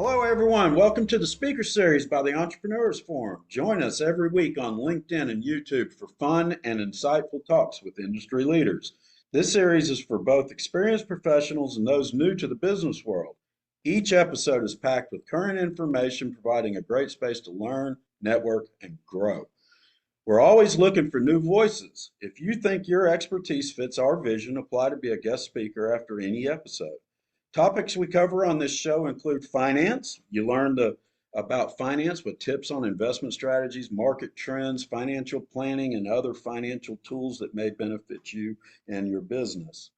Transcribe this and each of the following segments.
Hello, everyone. Welcome to the speaker series by the Entrepreneurs Forum. Join us every week on LinkedIn and YouTube for fun and insightful talks with industry leaders. This series is for both experienced professionals and those new to the business world. Each episode is packed with current information, providing a great space to learn, network, and grow. We're always looking for new voices. If you think your expertise fits our vision, apply to be a guest speaker after any episode. Topics we cover on this show include finance. You learn about finance with tips on investment strategies, market trends, financial planning, and other financial tools that may benefit you and your business.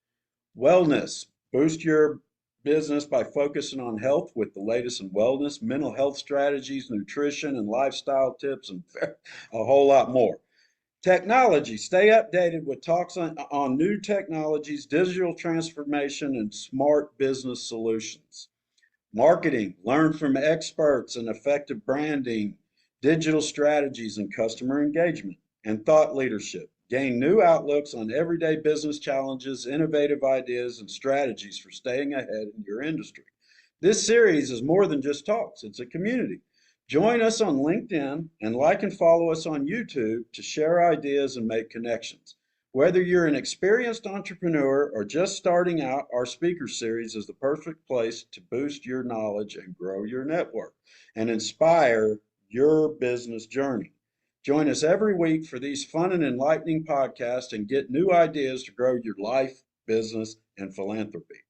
Wellness. Boost your business by focusing on health with the latest in wellness, mental health strategies, nutrition, and lifestyle tips, and a whole lot more. Technology, stay updated with talks on new technologies, digital transformation, and smart business solutions. Marketing, learn from experts in effective branding, digital strategies, and customer engagement. And thought leadership, gain new outlooks on everyday business challenges, innovative ideas, and strategies for staying ahead in your industry. This series is more than just talks, it's a community. Join us on LinkedIn and like and follow us on YouTube to share ideas and make connections. Whether you're an experienced entrepreneur or just starting out, our speaker series is the perfect place to boost your knowledge and grow your network and inspire your business journey. Join us every week for these fun and enlightening podcasts and get new ideas to grow your life, business, and philanthropy.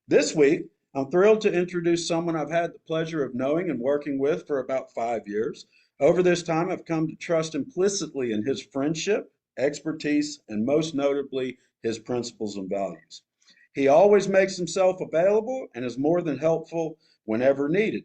This week, I'm thrilled to introduce someone I've had the pleasure of knowing and working with for about 5 years. Over this time, I've come to trust implicitly in his friendship, expertise, and most notably, his principles and values. He always makes himself available and is more than helpful whenever needed.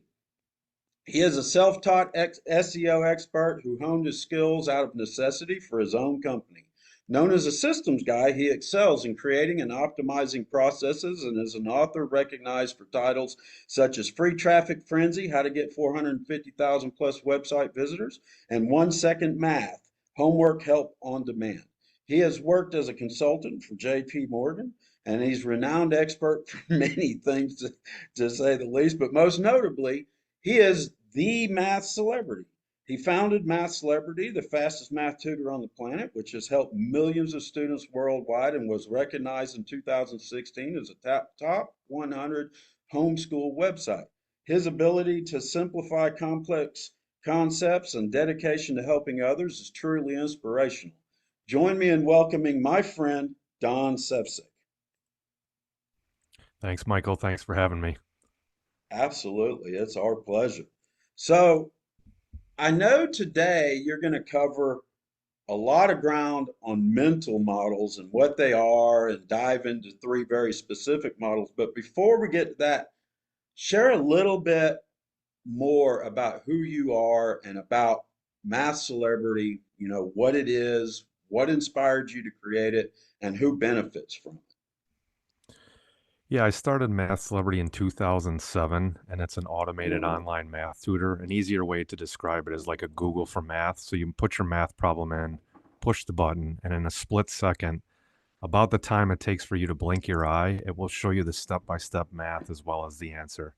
He is a self-taught SEO expert who honed his skills out of necessity for his own company. Known as a systems guy, he excels in creating and optimizing processes and is an author recognized for titles such as Free Traffic Frenzy, How to Get 450,000 plus website visitors, and 1 Second Math, Homework Help on Demand. He has worked as a consultant for JP Morgan, and he's a renowned expert for many things, to say the least, but most notably, he is the math celebrity. He founded Math Celebrity, the fastest math tutor on the planet, which has helped millions of students worldwide and was recognized in 2016 as a top 100 homeschool website. His ability to simplify complex concepts and dedication to helping others is truly inspirational. Join me in welcoming my friend, Don Sevcik. Thanks, Michael. Thanks for having me. Absolutely, it's our pleasure. So, I know today you're going to cover a lot of ground on mental models and what they are and dive into three very specific models. But before we get to that, share a little bit more about who you are and about Math Celebrity, what it is, what inspired you to create it, and who benefits from it. Yeah, I started Math Celebrity in 2007, and it's an automated Ooh. online math tutor. An easier way to describe it is like a Google for math. So you put your math problem in, push the button, and in a split second, about the time it takes for you to blink your eye, it will show you the step-by-step math as well as the answer.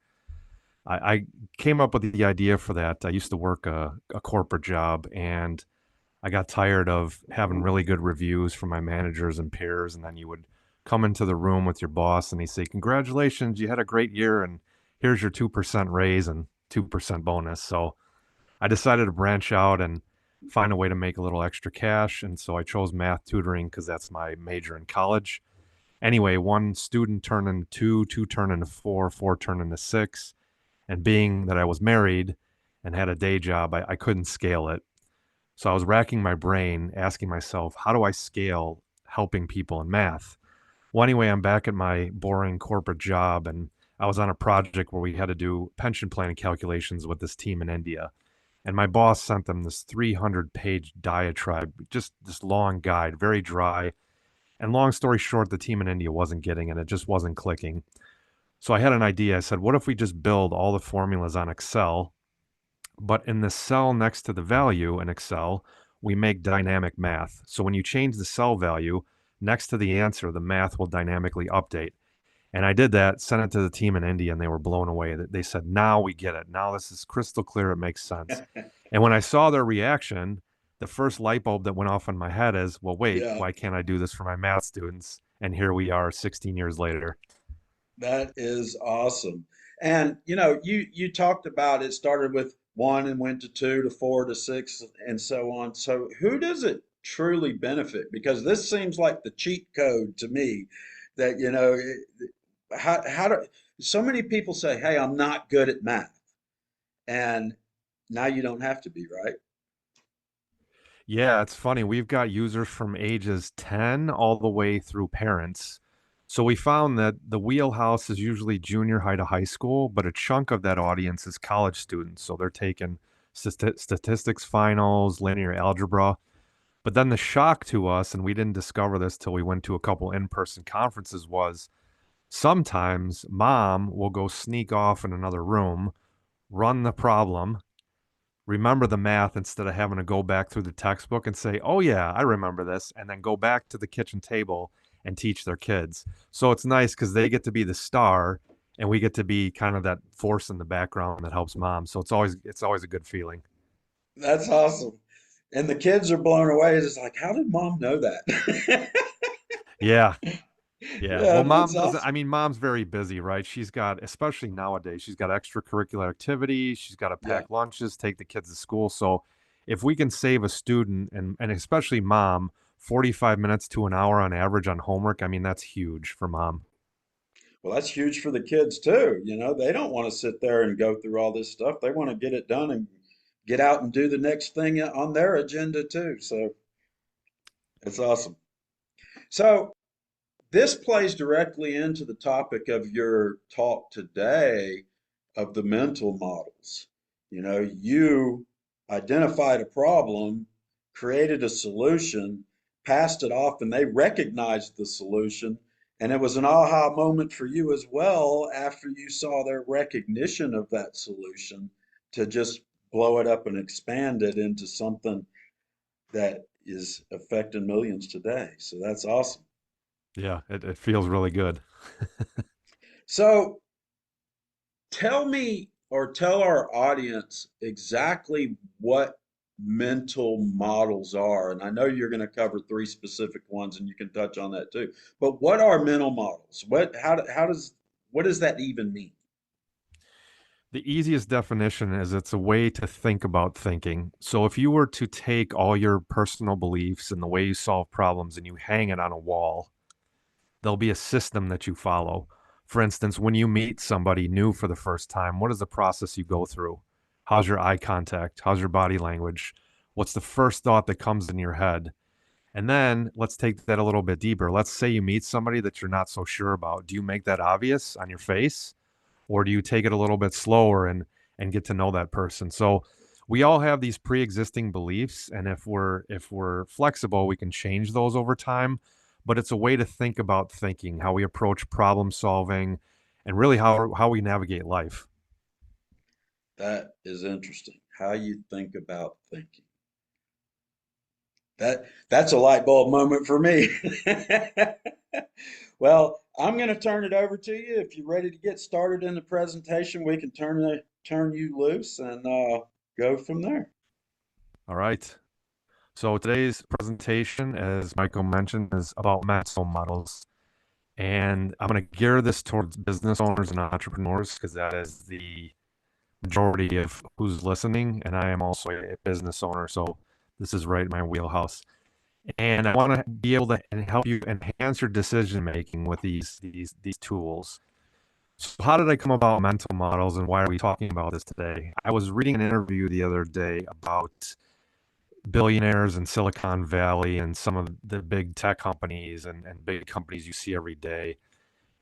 I came up with the idea for that. I used to work a corporate job, and I got tired of having really good reviews from my managers and peers, and then you would come into the room with your boss and he'd say, "Congratulations, you had a great year, and here's your 2% raise and 2% bonus." So I decided to branch out and find a way to make a little extra cash. And so I chose math tutoring because that's my major in college. Anyway, one student turned into two, two turned into four, four turned into six. And being that I was married and had a day job, I couldn't scale it. So I was racking my brain, asking myself, how do I scale helping people in math? Well, anyway, I'm back at my boring corporate job, and I was on a project where we had to do pension plan calculations with this team in India. And my boss sent them this 300-page diatribe, just this long guide, very dry. And long story short, the team in India wasn't getting it. It just wasn't clicking. So I had an idea. I said, what if we just build all the formulas on Excel, but in the cell next to the value in Excel, we make dynamic math. So when you change the cell value, next to the answer, the math will dynamically update. And I did that, sent it to the team in India, and they were blown away. They said, now we get it. Now this is crystal clear. It makes sense. And when I saw their reaction, the first light bulb that went off in my head is, well, wait, Yeah, why can't I do this for my math students? And here we are 16 years later. that is awesome. And you talked about it started with one and went to two to four to six and so on. So who does it truly benefit? Because this seems like the cheat code to me that, how do so many people say, "Hey, I'm not good at math." And now you don't have to be, right? Yeah, it's funny. We've got users from ages 10 all the way through parents. So we found that the wheelhouse is usually junior high to high school, but a chunk of that audience is college students. So they're taking statistics finals, linear algebra. But then the shock to us, and we didn't discover this till we went to a couple in-person conferences, was sometimes mom will go sneak off in another room, run the problem, remember the math instead of having to go back through the textbook and say, oh, yeah, I remember this, and then go back to the kitchen table and teach their kids. So it's nice because they get to be the star and we get to be kind of that force in the background that helps mom. So it's always a good feeling. That's awesome. And the kids are blown away. It's like, how did mom know that? Yeah. Yeah. Yeah, Well, that's mom doesn't, I awesome. mean, mom's very busy, right? She's got, especially nowadays, she's got extracurricular activities. She's got to Yeah. pack lunches, take the kids to school. So if we can save a student and especially mom 45 minutes to an hour on average on homework, I mean, that's huge for mom. Well, that's huge for the kids too. They don't want to sit there and go through all this stuff. They want to get it done and get out and do the next thing on their agenda too. So it's awesome. So this plays directly into the topic of your talk today of the mental models. You identified a problem, created a solution, passed it off, and they recognized the solution. And it was an aha moment for you as well after you saw their recognition of that solution to just blow it up and expand it into something that is affecting millions today. So that's awesome. Yeah, it feels really good. So tell me or tell our audience exactly what mental models are. And I know you're going to cover three specific ones and you can touch on that too. But what are mental models? What does that even mean? The easiest definition is it's a way to think about thinking. So if you were to take all your personal beliefs and the way you solve problems and you hang it on a wall, there'll be a system that you follow. For instance, when you meet somebody new for the first time, what is the process you go through? How's your eye contact? How's your body language? What's the first thought that comes in your head? And then let's take that a little bit deeper. Let's say you meet somebody that you're not so sure about. Do you make that obvious on your face? Or do you take it a little bit slower and get to know that person? So we all have these pre-existing beliefs, and if we're flexible, we can change those over time. But it's a way to think about thinking, how we approach problem solving, and really how we navigate life. That is interesting. How you think about thinking. That's a light bulb moment for me. Well, I'm going to turn it over to you. If you're ready to get started in the presentation, we can turn you loose and go from there. All right. So today's presentation, as Michael mentioned, is about mental models. And I'm going to gear this towards business owners and entrepreneurs because that is the majority of who's listening. And I am also a business owner. So this is right in my wheelhouse. And I want to be able to help you enhance your decision making with these tools. So how did I come about mental models and why are we talking about this today? I was reading an interview the other day about billionaires in Silicon Valley and some of the big tech companies and big companies you see every day.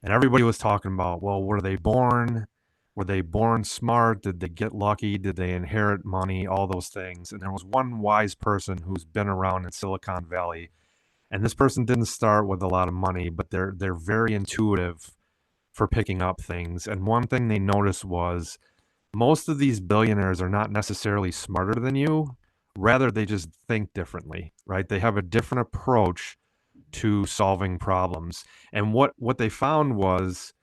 And everybody was talking about, well, were they born? Were they born smart? Did they get lucky? Did they inherit money? All those things. And there was one wise person who's been around in Silicon Valley. And this person didn't start with a lot of money, but they're very intuitive for picking up things. And one thing they noticed was most of these billionaires are not necessarily smarter than you. Rather, they just think differently, right? They have a different approach to solving problems. And what they found was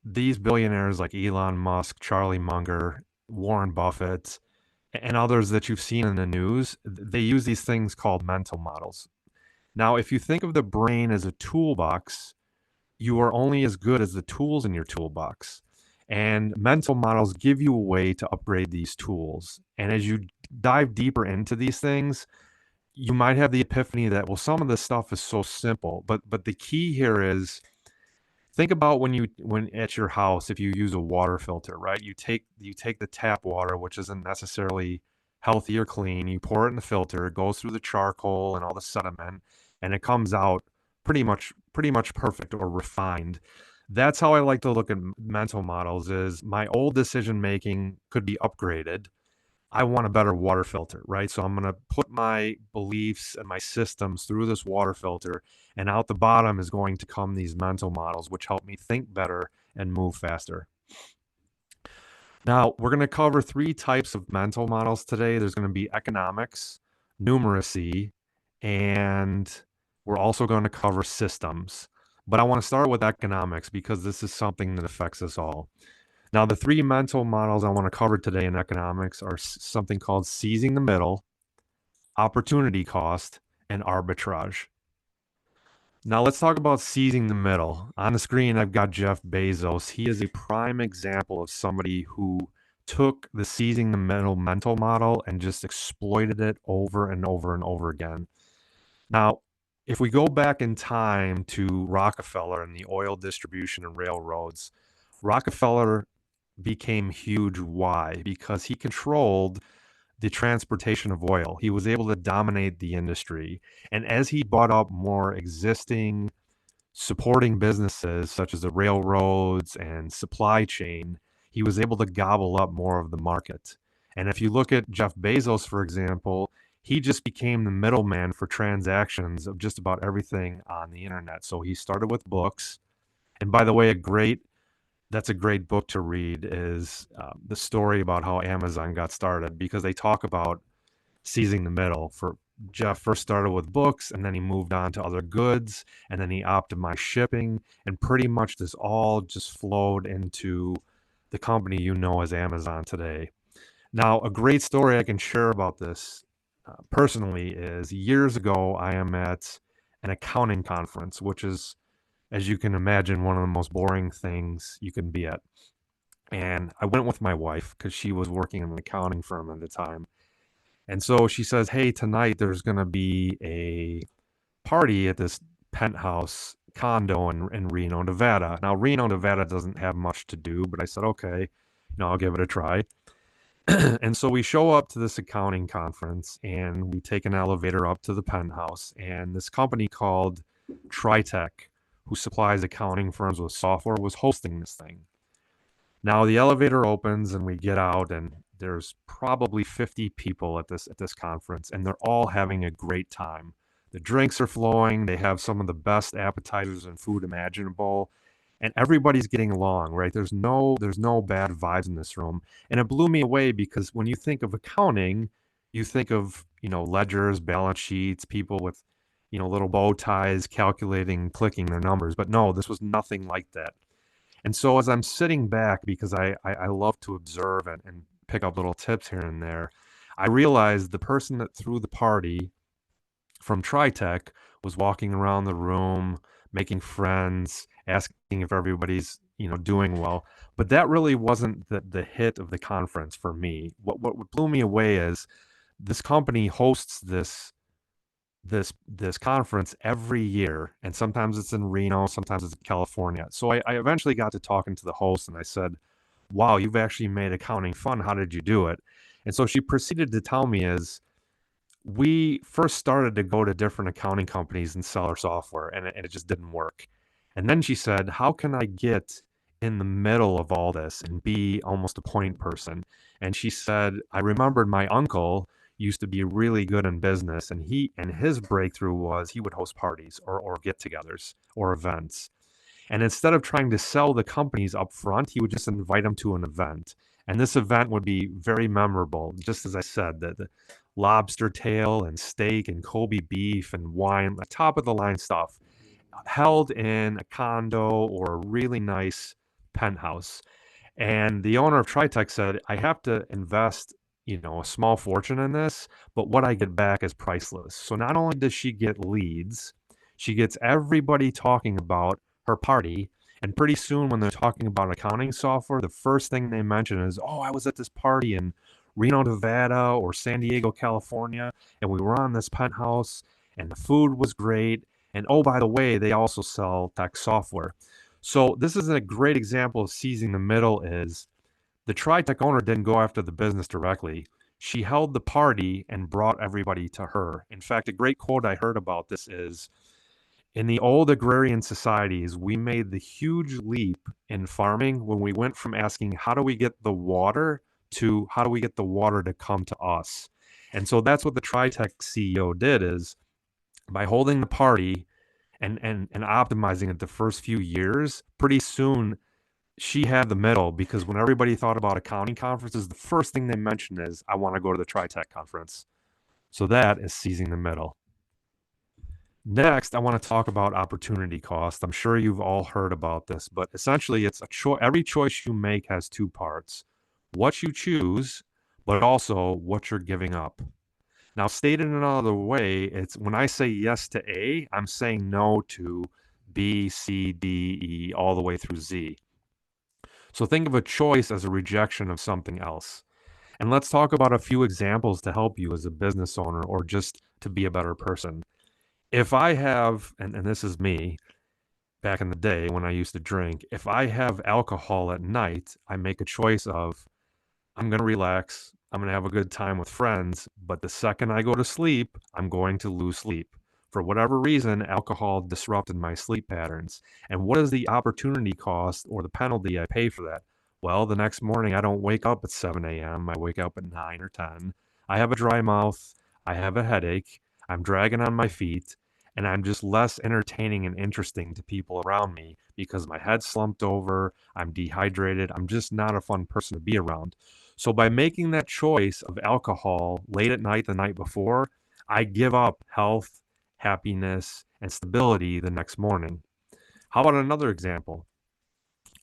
these billionaires like Elon Musk, Charlie Munger, Warren Buffett, and others that you've seen in the news, they use these things called mental models. Now, if you think of the brain as a toolbox, you are only as good as the tools in your toolbox. And mental models give you a way to upgrade these tools. And as you dive deeper into these things, you might have the epiphany that, well, some of this stuff is so simple, but the key here is, think about when at your house, if you use a water filter, right? You take the tap water, which isn't necessarily healthy or clean, you pour it in the filter, it goes through the charcoal and all the sediment, and it comes out pretty much perfect or refined. That's how I like to look at mental models. Is my old decision making could be upgraded. I want a better water filter, right? So I'm going to put my beliefs and my systems through this water filter, and out the bottom is going to come these mental models, which help me think better and move faster. Now, we're going to cover 3 types of mental models today. There's going to be economics, numeracy, and we're also going to cover systems. But I want to start with economics because this is something that affects us all. Now, the 3 mental models I want to cover today in economics are something called seizing the middle, opportunity cost, and arbitrage. Now, let's talk about seizing the middle. On the screen, I've got Jeff Bezos. He is a prime example of somebody who took the seizing the middle mental model and just exploited it over and over and over again. Now, if we go back in time to Rockefeller and the oil distribution and railroads, Rockefeller became huge. Why? Because he controlled the transportation of oil. He was able to dominate the industry. And as he bought up more existing supporting businesses, such as the railroads and supply chain, he was able to gobble up more of the market. And if you look at Jeff Bezos, for example, he just became the middleman for transactions of just about everything on the internet. So he started with books. And by the way, that's a great book to read, is the story about how Amazon got started, because they talk about seizing the middle. For Jeff first started with books, and then he moved on to other goods, and then he optimized shipping, and pretty much this all just flowed into the company you know as Amazon today. Now, a great story I can share about this personally is, years ago, I am at an accounting conference, which is, as you can imagine, one of the most boring things you can be at. And I went with my wife because she was working in an accounting firm at the time. And so she says, hey, tonight there's going to be a party at this penthouse condo in Reno, Nevada. Now, Reno, Nevada doesn't have much to do, but I said, okay, I'll give it a try. And so we show up to this accounting conference, and we take an elevator up to the penthouse. And this company called Tritech, who supplies accounting firms with software, was hosting this thing. Now the elevator opens and we get out, and there's probably 50 people at this conference, and they're all having a great time. The drinks are flowing. They have some of the best appetizers and food imaginable, and everybody's getting along, right? There's no bad vibes in this room. And it blew me away, because when you think of accounting, you think of, ledgers, balance sheets, people with, little bow ties, calculating, clicking their numbers. But no, this was nothing like that. And so as I'm sitting back, because I love to observe and pick up little tips here and there, I realized the person that threw the party from Tritech was walking around the room, making friends, asking if everybody's, doing well. But that really wasn't the hit of the conference for me. What blew me away is, this company hosts this conference every year, and sometimes it's in Reno, sometimes it's in California. So I eventually got to talking to the host, and I said, wow, you've actually made accounting fun. How did you do it? And so she proceeded to tell me, is, we first started to go to different accounting companies and sell our software, and it just didn't work. And then she said, how can I get in the middle of all this and be almost a point person? And she said, I remembered my uncle used to be really good in business, and his breakthrough was he would host parties or get-togethers or events. And instead of trying to sell the companies up front, he would just invite them to an event. And this event would be very memorable. Just as I said, the lobster tail and steak and Kobe beef and wine, the top of the line stuff, held in a condo or a really nice penthouse. And the owner of TriTech said, I have to invest, a small fortune in this, but what I get back is priceless. So not only does she get leads, she gets everybody talking about her party. And pretty soon, when they're talking about accounting software, the first thing they mention is, oh, I was at this party in Reno, Nevada or San Diego, California, and we were on this penthouse and the food was great. And oh, by the way, they also sell tech software. So this is a great example of seizing the middle is the TriTech owner didn't go after the business directly. She held the party and brought everybody to her. In fact, a great quote I heard about this is, in the old agrarian societies, we made the huge leap in farming when we went from asking, how do we get the water to how do we get the water to come to us? And so that's what the TriTech CEO did is by holding the party and optimizing it the first few years, pretty soon she had the middle because when everybody thought about accounting conferences, the first thing they mentioned is, I want to go to the TriTech conference. So that is seizing the middle. Next, I want to talk about opportunity cost. I'm sure you've all heard about this, but essentially it's every choice you make has two parts. What you choose, but also what you're giving up. Now, stated another way, it's when I say yes to A, I'm saying no to B, C, D, E, all the way through Z. So think of a choice as a rejection of something else. And let's talk about a few examples to help you as a business owner or just to be a better person. If I have, and this is me back in the day when I used to drink, if I have alcohol at night, I make a choice of I'm going to relax, I'm going to have a good time with friends, but the second I go to sleep, I'm going to lose sleep. For whatever reason, alcohol disrupted my sleep patterns. And what is the opportunity cost or the penalty I pay for that? Well, the next morning, I don't wake up at 7 a.m. I wake up at 9 or 10. I have a dry mouth. I have a headache. I'm dragging on my feet. And I'm just less entertaining and interesting to people around me because my head's slumped over. I'm dehydrated. I'm just not a fun person to be around. So by making that choice of alcohol late at night the night before, I give up health, happiness, and stability the next morning. How about another example?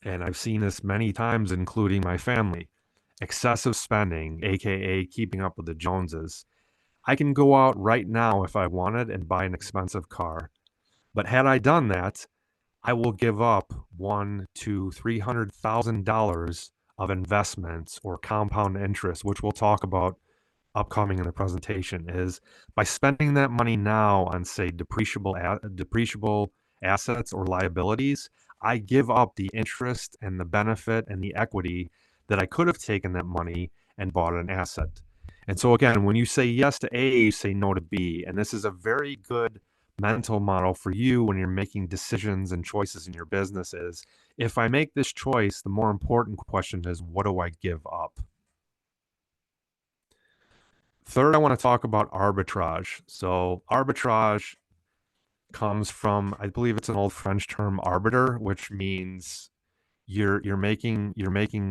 And I've seen this many times, including my family. Excessive spending, aka keeping up with the Joneses. I can go out right now if I wanted and buy an expensive car. But had I done that, I will give up $100,000 to $300,000 of investments or compound interest, which we'll talk about upcoming in the presentation, is by spending that money now on, say, depreciable assets or liabilities, I give up the interest and the benefit and the equity that I could have taken that money and bought an asset. And so again, when you say yes to A, you say no to B. And this is a very good mental model for you when you're making decisions and choices in your business is, if I make this choice, the more important question is, what do I give up? Third, I want to talk about arbitrage. So arbitrage comes from, I believe it's an old French term, arbiter, which means you're making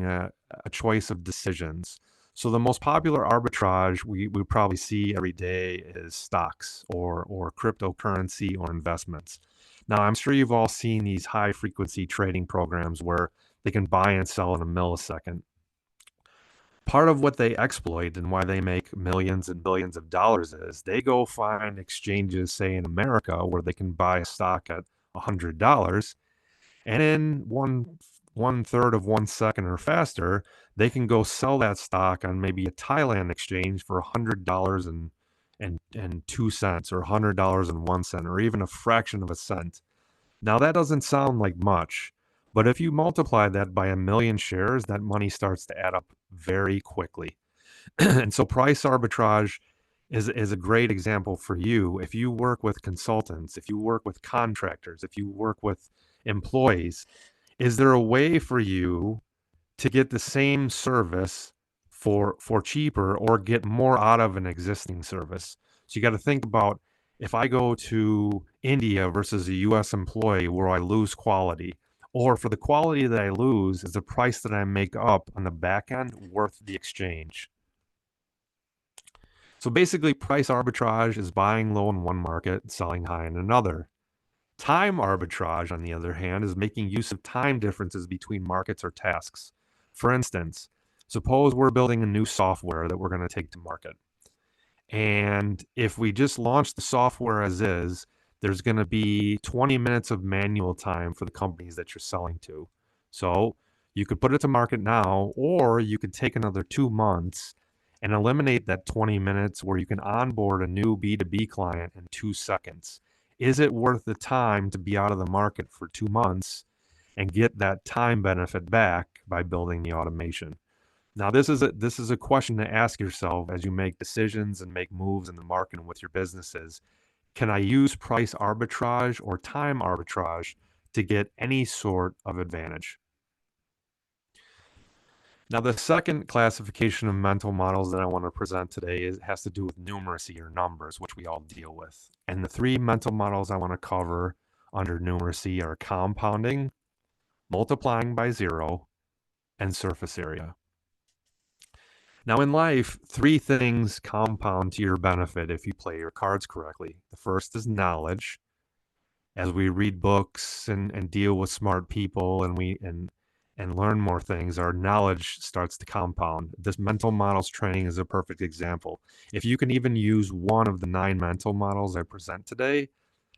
a choice of decisions. So the most popular arbitrage we probably see every day is stocks or cryptocurrency or investments. Now, I'm sure you've all seen these high frequency trading programs where they can buy and sell in a millisecond. Part of what they exploit and why they make millions and billions of dollars is they go find exchanges, say in America, where they can buy a stock at $100, and in one third of 1 second or faster, they can go sell that stock on maybe a Thailand exchange for $100 and 2 cents, or $100 and 1 cent, or even a fraction of a cent. Now that doesn't sound like much, but if you multiply that by 1 million shares, that money starts to add up very quickly. And so price arbitrage is a great example for you. If you work with consultants, if you work with contractors, if you work with employees, is there a way for you to get the same service for cheaper or get more out of an existing service? So you got to think about, if I go to India versus a US employee, where I lose quality, or for the quality that I lose, is the price that I make up on the back end worth the exchange? So basically, price arbitrage is buying low in one market and selling high in another. Time arbitrage, on the other hand, is making use of time differences between markets or tasks. For instance, suppose we're building a new software that we're going to take to market. And if we just launch the software as is, there's going to be 20 minutes of manual time for the companies that you're selling to. So you could put it to market now, or you could take another 2 months and eliminate that 20 minutes where you can onboard a new B2B client in 2 seconds. Is it worth the time to be out of the market for 2 months and get that time benefit back by building the automation? Now, this is a question to ask yourself as you make decisions and make moves in the market and with your businesses. Can I use price arbitrage or time arbitrage to get any sort of advantage? Now, the second classification of mental models that I want to present today has to do with numeracy or numbers, which we all deal with. And the three mental models I want to cover under numeracy are compounding, multiplying by zero, and surface area. Now, in life, three things compound to your benefit if you play your cards correctly. The first is knowledge. As we read books and deal with smart people and learn more things, our knowledge starts to compound. This mental models training is a perfect example. If you can even use one of the 9 mental models I present today,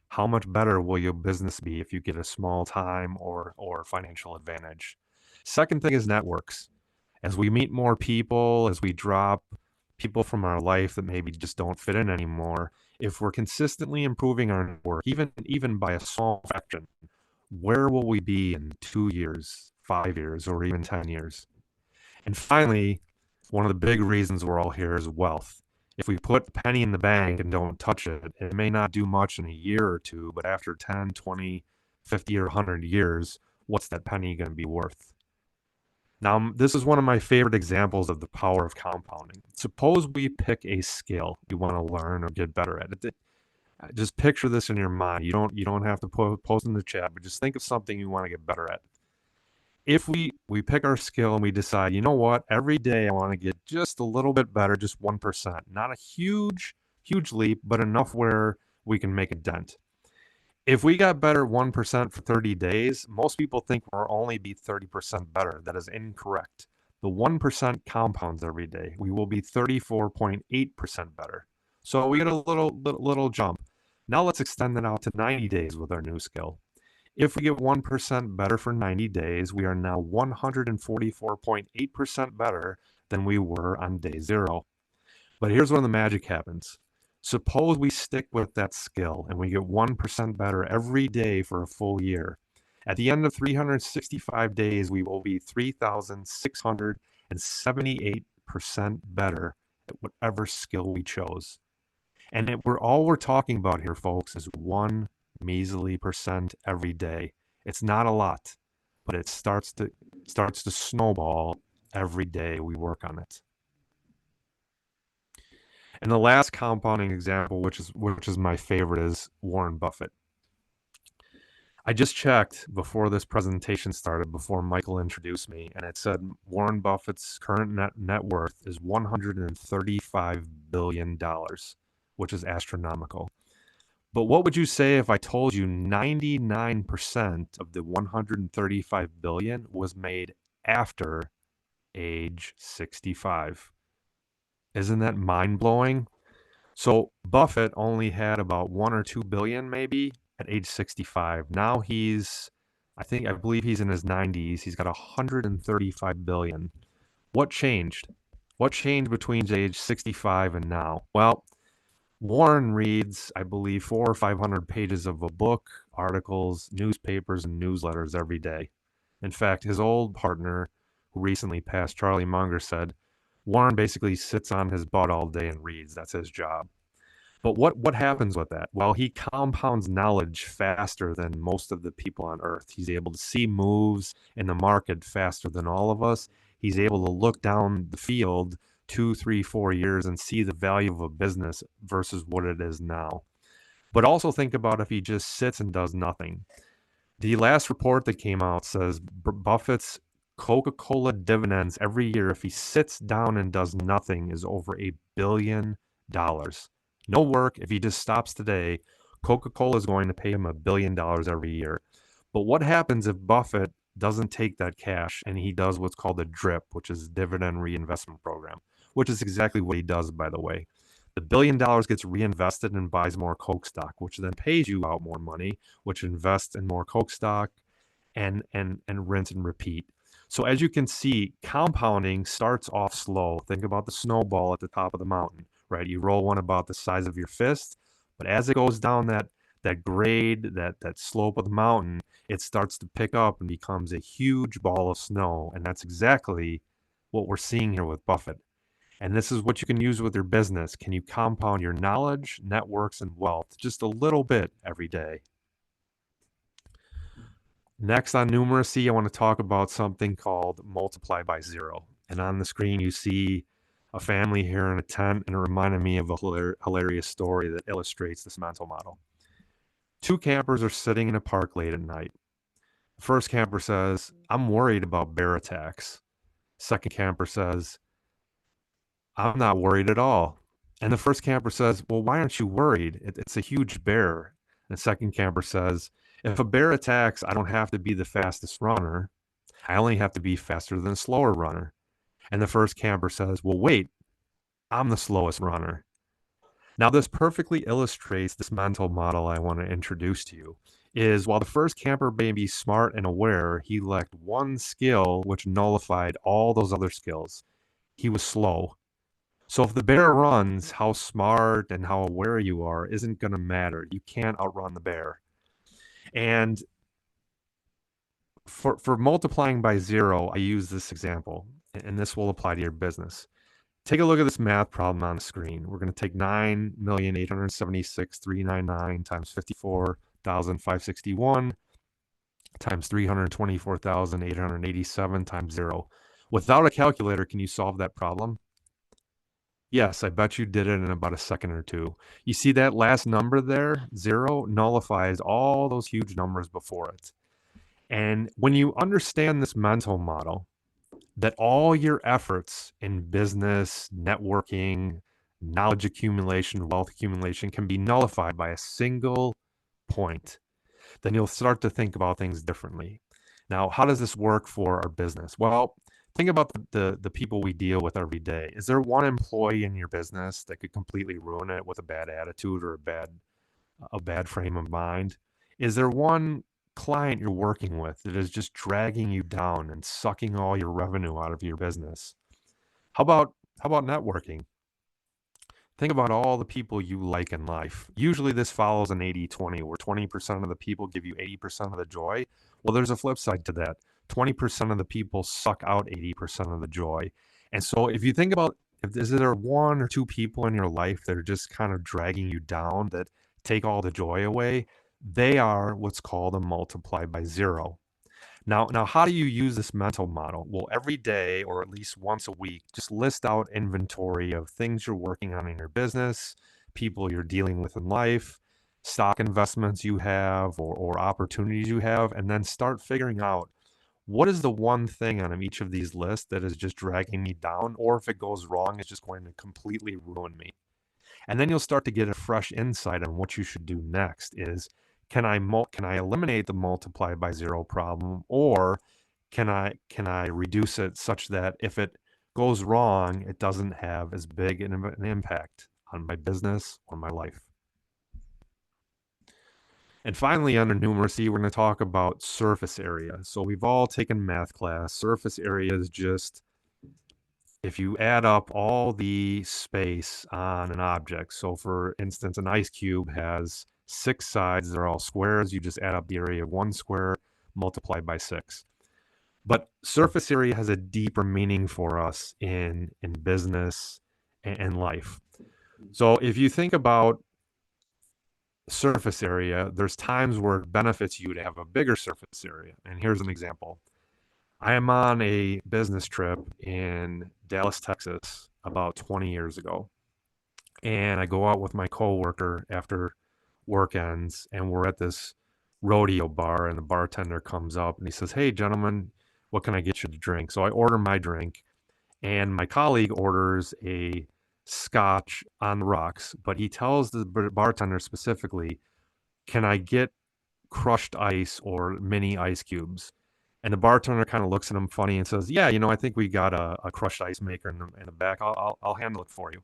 how much better will your business be if you get a small time or financial advantage? Second thing is networks. As we meet more people, as we drop people from our life that maybe just don't fit in anymore, if we're consistently improving our network, even by a small fraction, where will we be in 2 years, 5 years, or even 10 years? And finally, one of the big reasons we're all here is wealth. If we put a penny in the bank and don't touch it, it may not do much in a year or two, but after 10, 20, 50, or 100 years, what's that penny going to be worth? Now, this is one of my favorite examples of the power of compounding. Suppose we pick a skill we want to learn or get better at it. Just picture this in your mind. You don't have to post in the chat, but just think of something you want to get better at. If we pick our skill and we decide, you know what, every day I want to get just a little bit better, just 1%, not a huge leap, but enough where we can make a dent. If we got better 1% for 30 days, most people think we'll only be 30% better. That is incorrect. The 1% compounds every day. We will be 34.8% better. So we get a little jump. Now let's extend it out to 90 days with our new skill. If we get 1% better for 90 days, we are now 144.8% better than we were on day 0. But here's where the magic happens. Suppose we stick with that skill and we get 1% better every day for a full year. At the end of 365 days, we will be 3,678% better at whatever skill we chose. And all we're talking about here, folks, is 1 measly percent every day. It's not a lot, but it starts to snowball every day we work on it. And the last compounding example, which is my favorite, is Warren Buffett. I just checked before this presentation started, before Michael introduced me, and it said Warren Buffett's current net worth is $135 billion, which is astronomical. But what would you say if I told you 99% of the $135 billion was made after age 65? Isn't that mind-blowing? So Buffett only had about 1 or 2 billion maybe at age 65. Now I believe he's in his 90s. He's got 135 billion. What changed? What changed between age 65 and now? Well, Warren reads, I believe, 400 or 500 pages of a book, articles, newspapers, and newsletters every day. In fact, his old partner, who recently passed, Charlie Munger, said, Warren basically sits on his butt all day and reads. That's his job. But what happens with that? Well, he compounds knowledge faster than most of the people on Earth. He's able to see moves in the market faster than all of us. He's able to look down the field 2, 3, 4 years and see the value of a business versus what it is now. But also think about if he just sits and does nothing. The last report that came out says Buffett's Coca-Cola dividends every year, if he sits down and does nothing, is over $1 billion. No work. If he just stops today, Coca-Cola is going to pay him $1 billion every year. But what happens if Buffett doesn't take that cash and he does what's called a DRIP, which is dividend reinvestment program, which is exactly what he does, by the way. The $1 billion gets reinvested and buys more Coke stock, which then pays you out more money, which invests in more Coke stock, and rinse and repeat. So as you can see, compounding starts off slow. Think about the snowball at the top of the mountain, right? You roll one about the size of your fist, but as it goes down that grade, that slope of the mountain, it starts to pick up and becomes a huge ball of snow. And that's exactly what we're seeing here with Buffett. And this is what you can use with your business. Can you compound your knowledge, networks, and wealth just a little bit every day? Next on numeracy, I want to talk about something called multiply by zero. And on the screen, you see a family here in a tent, and it reminded me of a hilarious story that illustrates this mental model. Two campers are sitting in a park late at night. The first camper says, "I'm worried about bear attacks." Second camper says, "I'm not worried at all." And the first camper says, "Well, why aren't you worried? It's a huge bear." And the second camper says, "If a bear attacks, I don't have to be the fastest runner. I only have to be faster than a slower runner." And the first camper says, "Well, wait, I'm the slowest runner." Now, this perfectly illustrates this mental model I want to introduce to you. Is while the first camper may be smart and aware, he lacked one skill which nullified all those other skills. He was slow. So if the bear runs, how smart and how aware you are isn't going to matter. You can't outrun the bear. And for multiplying by zero, I use this example, and this will apply to your business. Take a look at this math problem on the screen. We're going to take 9,876,399 times 54,561 times 324,887 times 0. Without a calculator, can you solve that problem? Yes, I bet you did it in about a second or two. You see that last number there, 0, nullifies all those huge numbers before it. And when you understand this mental model, that all your efforts in business, networking, knowledge accumulation, wealth accumulation can be nullified by a single point, then you'll start to think about things differently. Now, how does this work for our business? Well, think about the people we deal with every day. Is there one employee in your business that could completely ruin it with a bad attitude or a bad frame of mind? Is there one client you're working with that is just dragging you down and sucking all your revenue out of your business? How about networking? Think about all the people you like in life. Usually this follows an 80-20, where 20% of the people give you 80% of the joy. Well, there's a flip side to that. 20% of the people suck out 80% of the joy. And so if you think about, is there one or two people in your life that are just kind of dragging you down, that take all the joy away? They are what's called a multiply by zero. Now, how do you use this mental model? Well, every day or at least once a week, just list out inventory of things you're working on in your business, people you're dealing with in life, stock investments you have, or opportunities you have, and then start figuring out what is the one thing on each of these lists that is just dragging me down, or if it goes wrong, it's just going to completely ruin me. And then you'll start to get a fresh insight on what you should do next. Is can I eliminate the multiply by zero problem, or can I reduce it such that if it goes wrong, it doesn't have as big an impact on my business or my life? And finally, under numeracy, we're going to talk about surface area. So we've all taken math class. Surface area is just if you add up all the space on an object. So for instance, an ice cube has 6 sides. They're all squares. You just add up the area of one square multiplied by 6. But surface area has a deeper meaning for us in business and life. So if you think about surface area, there's times where it benefits you to have a bigger surface area. And here's an example. I am on a business trip in Dallas, Texas, about 20 years ago. And I go out with my coworker after work ends, and we're at this rodeo bar, and the bartender comes up and he says, "Hey, gentlemen, what can I get you to drink?" So I order my drink, and my colleague orders a scotch on the rocks, but he tells the bartender specifically, can I get crushed ice or mini ice cubes? And the bartender kind of looks at him funny and says, yeah, I think we got a crushed ice maker in the back. I'll handle it for you.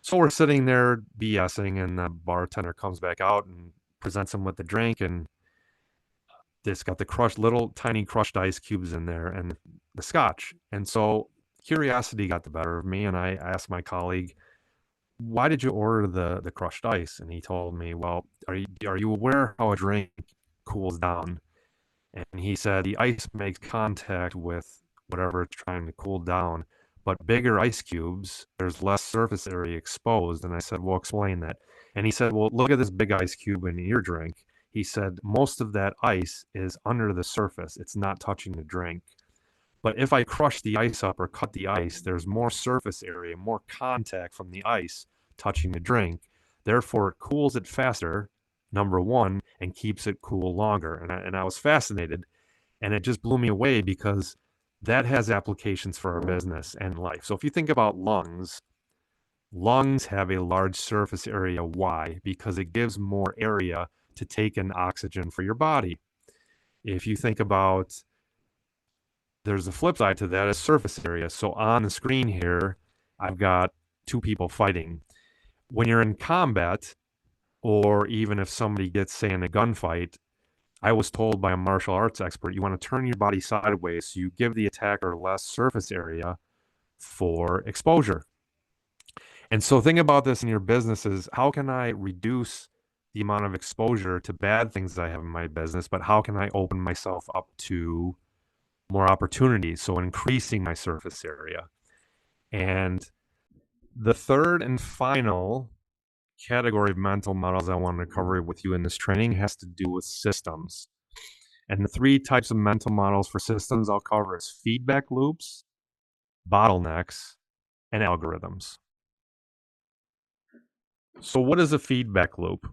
So we're sitting there BSing, and the bartender comes back out and presents him with the drink, and it's got the crushed, little tiny crushed ice cubes in there and the scotch. And so curiosity got the better of me, and I asked my colleague, why did you order the crushed ice? And he told me, well, are you aware how a drink cools down? And he said the ice makes contact with whatever it's trying to cool down, but bigger ice cubes, there's less surface area exposed. And I said, well, explain that. And he said, well, look at this big ice cube in your drink. He said, most of that ice is under the surface. It's not touching the drink. But if I crush the ice up or cut the ice, there's more surface area, more contact from the ice touching the drink. Therefore, it cools it faster, number one, and keeps it cool longer. And I was fascinated, and it just blew me away because that has applications for our business and life. So if you think about lungs, lungs have a large surface area. Why? Because it gives more area to take in oxygen for your body. If you think about, there's a flip side to that, is surface area. So on the screen here, I've got two people fighting. When you're in combat, or even if somebody gets, say, in a gunfight, I was told by a martial arts expert, you want to turn your body sideways so you give the attacker less surface area for exposure. And so think about this in your businesses. How can I reduce the amount of exposure to bad things I have in my business, but how can I open myself up to more opportunities? So increasing my surface area. And the third and final category of mental models I wanted to cover with you in this training has to do with systems. And the three types of mental models for systems I'll cover is feedback loops, bottlenecks, and algorithms. So what is a feedback loop?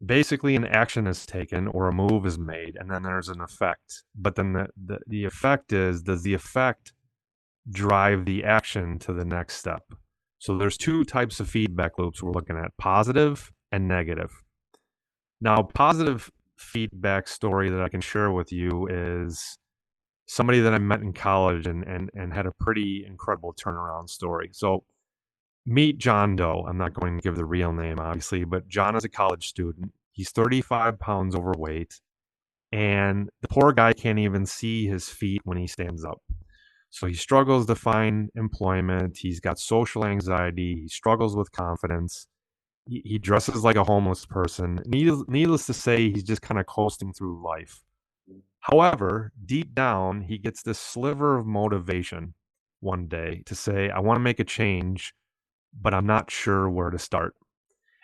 Basically, an action is taken or a move is made, and then there's an effect. But then the effect is, does the effect drive the action to the next step? So there's two types of feedback loops we're looking at, positive and negative. Now, positive feedback story that I can share with you is somebody that I met in college and had a pretty incredible turnaround story. So meet John Doe. I'm not going to give the real name, obviously, but John is a college student. He's 35 pounds overweight, and the poor guy can't even see his feet when he stands up. So he struggles to find employment. He's got social anxiety. He struggles with confidence. He dresses like a homeless person. Needless to say, he's just kind of coasting through life. However, deep down, he gets this sliver of motivation one day to say, I want to make a change, but I'm not sure where to start.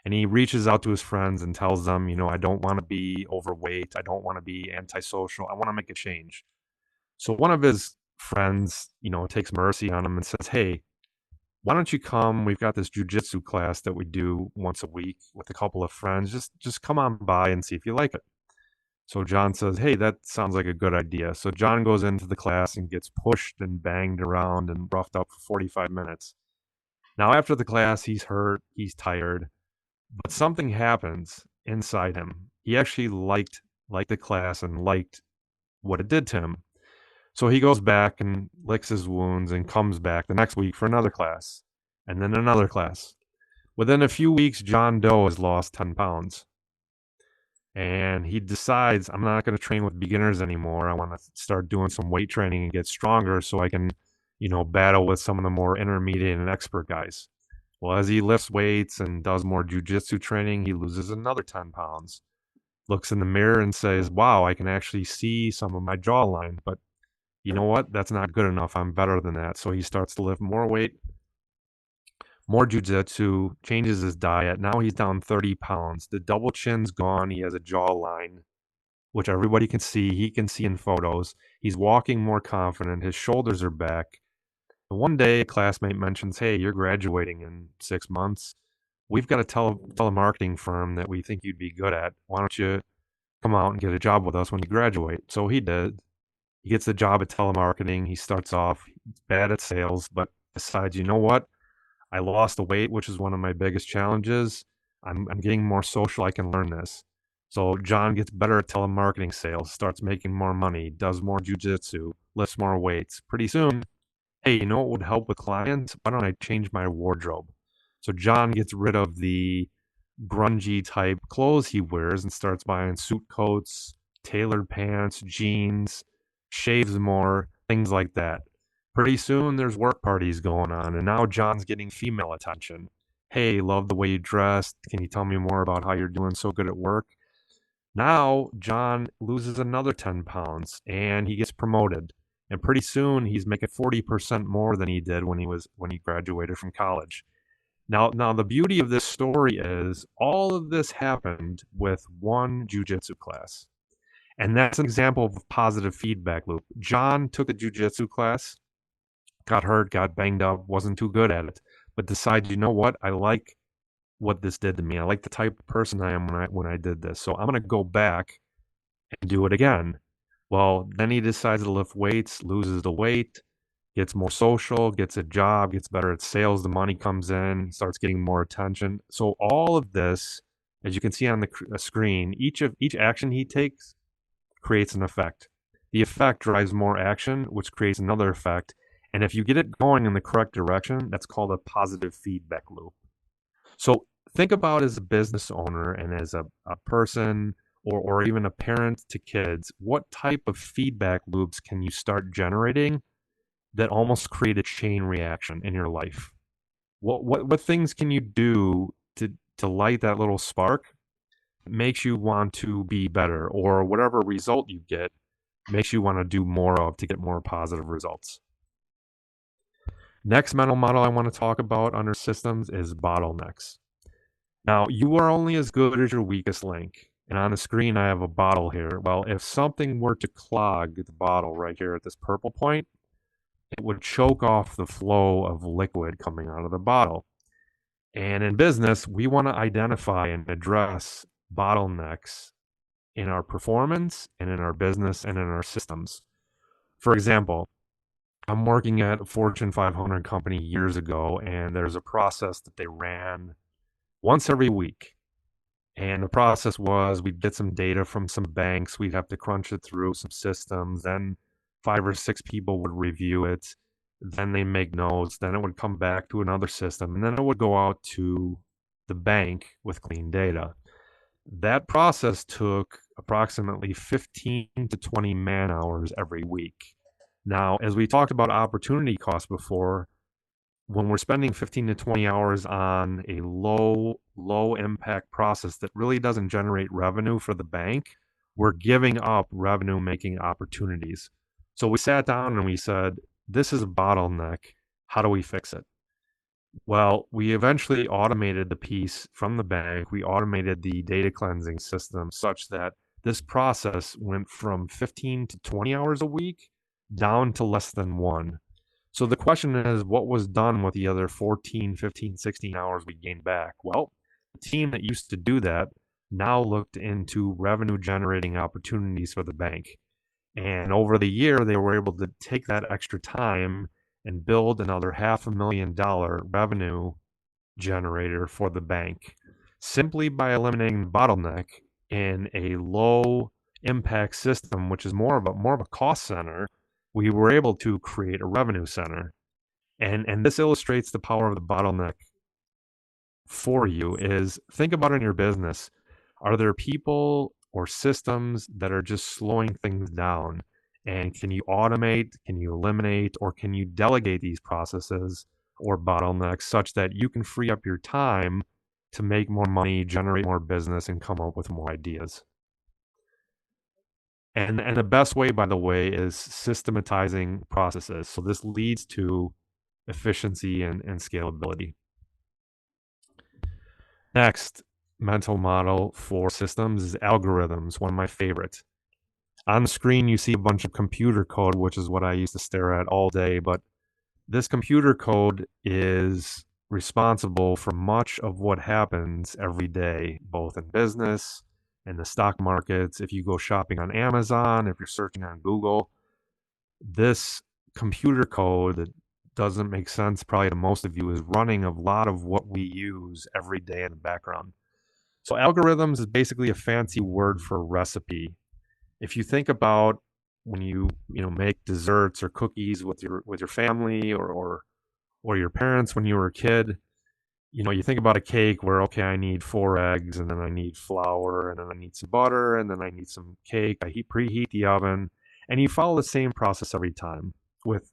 And he reaches out to his friends and tells them, I don't want to be overweight. I don't want to be antisocial. I want to make a change. So one of his friends, takes mercy on him and says, hey, why don't you come? We've got this jujitsu class that we do once a week with a couple of friends. Just come on by and see if you like it. So John says, hey, that sounds like a good idea. So John goes into the class and gets pushed and banged around and roughed up for 45 minutes. Now, after the class, he's hurt, he's tired, but something happens inside him. He actually liked the class and liked what it did to him. So he goes back and licks his wounds and comes back the next week for another class, and then another class. Within a few weeks, John Doe has lost 10 pounds. And he decides, I'm not going to train with beginners anymore. I want to start doing some weight training and get stronger so I can, battle with some of the more intermediate and expert guys. Well, as he lifts weights and does more jujitsu training, he loses another 10 pounds. Looks in the mirror and says, wow, I can actually see some of my jawline, but you know what? That's not good enough. I'm better than that. So he starts to lift more weight, more jujitsu, changes his diet. Now he's down 30 pounds. The double chin's gone. He has a jawline, which everybody can see. He can see in photos. He's walking more confident. His shoulders are back. And one day, a classmate mentions, hey, you're graduating in 6 months. We've got a telemarketing firm that we think you'd be good at. Why don't you come out and get a job with us when you graduate? So he did. He gets the job at telemarketing. He starts off, he's bad at sales, but decides, you know what? I lost the weight, which is one of my biggest challenges. I'm getting more social. I can learn this. So John gets better at telemarketing sales, starts making more money, does more jujitsu, lifts more weights. Pretty soon, hey, you know what would help with clients? Why don't I change my wardrobe? So John gets rid of the grungy type clothes he wears and starts buying suit coats, tailored pants, jeans, shaves more, things like that. Pretty soon there's work parties going on, and now John's getting female attention. Hey, love the way you dressed. Can you tell me more about how you're doing so good at work? Now John loses another 10 pounds and he gets promoted. And pretty soon he's making 40% more than he did when he graduated from college. Now the beauty of this story is all of this happened with one jujitsu class. And that's an example of a positive feedback loop. John took a jujitsu class, got hurt, got banged up, wasn't too good at it, but decided, you know what? I like what this did to me. I like the type of person I am when I did this. So I'm going to go back and do it again. Well, then he decides to lift weights, loses the weight, gets more social, gets a job, gets better at sales, the money comes in, starts getting more attention. So all of this, as you can see on the screen, each action he takes creates an effect. The effect drives more action, which creates another effect. And if you get it going in the correct direction, that's called a positive feedback loop. So think about as a business owner and as a person or even a parent to kids, what type of feedback loops can you start generating that almost create a chain reaction in your life? What things can you do to light that little spark that makes you want to be better, or whatever result you get makes you want to do more of to get more positive results? Next mental model I want to talk about under systems is bottlenecks. Now, you are only as good as your weakest link. And on the screen, I have a bottle here. Well, if something were to clog the bottle right here at this purple point, it would choke off the flow of liquid coming out of the bottle. And in business, we want to identify and address bottlenecks in our performance and in our business and in our systems. For example, I'm working at a Fortune 500 company years ago, and there's a process that they ran once every week. And the process was we'd get some data from some banks, we'd have to crunch it through some systems, then 5 or 6 people would review it, then they make notes, then it would come back to another system, and then it would go out to the bank with clean data. That process took approximately 15 to 20 man hours every week. Now, as we talked about opportunity cost before, when we're spending 15 to 20 hours on a low impact process that really doesn't generate revenue for the bank, we're giving up revenue making opportunities. So we sat down and we said, this is a bottleneck. How do we fix it? Well, we eventually automated the piece from the bank. We automated the data cleansing system such that this process went from 15 to 20 hours a week down to less than one. So the question is, what was done with the other 14, 15, 16 hours we gained back? Well, the team that used to do that now looked into revenue generating opportunities for the bank. And over the year, they were able to take that extra time and build another $500,000 revenue generator for the bank simply by eliminating the bottleneck in a low impact system, which is more of a cost center. We were able to create a revenue center. And this illustrates the power of the bottleneck for you. Is think about in your business, are there people or systems that are just slowing things down? And can you automate, can you eliminate, or can you delegate these processes or bottlenecks such that you can free up your time to make more money, generate more business, and come up with more ideas? And the best way, by the way, is systematizing processes. So this leads to efficiency and scalability. Next mental model for systems is algorithms, one of my favorites. On the screen, you see a bunch of computer code, which is what I used to stare at all day. But this computer code is responsible for much of what happens every day, both in business and the stock markets. If you go shopping on Amazon, if you're searching on Google, this computer code that doesn't make sense probably to most of you is running a lot of what we use every day in the background. So algorithms is basically a fancy word for recipe. If you think about when you make desserts or cookies with your family or your parents when you were a kid, you think about a cake where, okay, I need 4 eggs, and then I need flour, and then I need some butter, and then I need some cake. I preheat the oven, and you follow the same process every time with,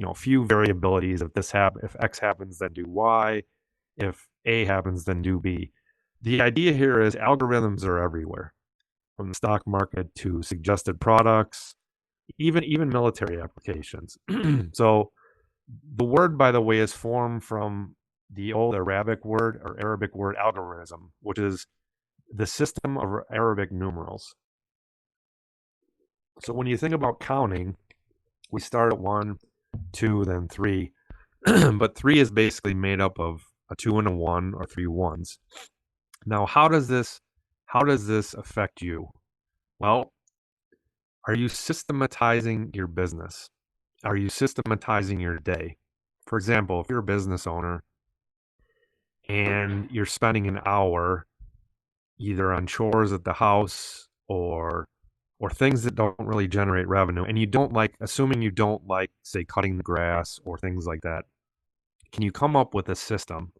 a few variabilities. If X happens, then do Y. If A happens, then do B. The idea here is algorithms are everywhere, from the stock market to suggested products, even military applications. So the word, by the way, is formed from the old Arabic word algorithm, which is the system of Arabic numerals. So when you think about counting, we start at 1, 2, then 3. But 3 is basically made up of a 2 and a 1, or 3 ones. Now, how does this affect you? Well, are you systematizing your business? Are you systematizing your day? For example, if you're a business owner and you're spending an hour either on chores at the house or things that don't really generate revenue, and assuming you don't like, say, cutting the grass or things like that, can you come up with a system?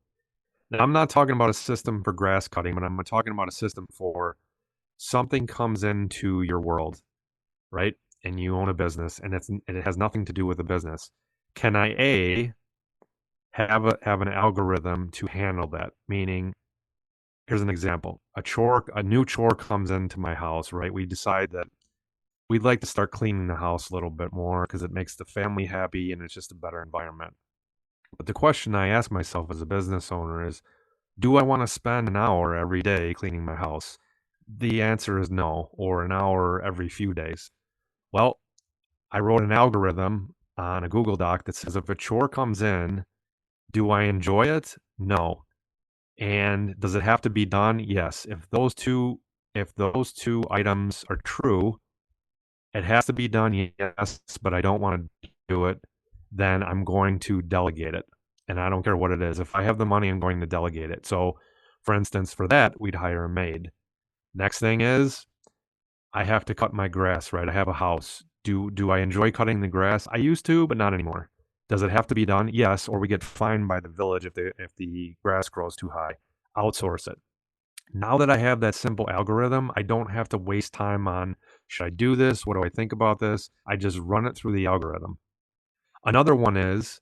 Now, I'm not talking about a system for grass cutting, but I'm talking about a system for something comes into your world, right? And you own a business, and it has nothing to do with the business. Can I have an algorithm to handle that? Meaning, here's an example: a new chore comes into my house, right? We decide that we'd like to start cleaning the house a little bit more because it makes the family happy and it's just a better environment. But the question I ask myself as a business owner is, do I want to spend an hour every day cleaning my house? The answer is no, or an hour every few days. Well, I wrote an algorithm on a Google Doc that says if a chore comes in, do I enjoy it? No. And does it have to be done? Yes. If those two items are true, it has to be done, yes, but I don't want to do it, then I'm going to delegate it. And I don't care what it is. If I have the money, I'm going to delegate it. So, for instance, for that, we'd hire a maid. Next thing is, I have to cut my grass, right? I have a house. Do I enjoy cutting the grass? I used to, but not anymore. Does it have to be done? Yes, or we get fined by the village if the grass grows too high. Outsource it. Now that I have that simple algorithm, I don't have to waste time on, should I do this? What do I think about this? I just run it through the algorithm. Another one is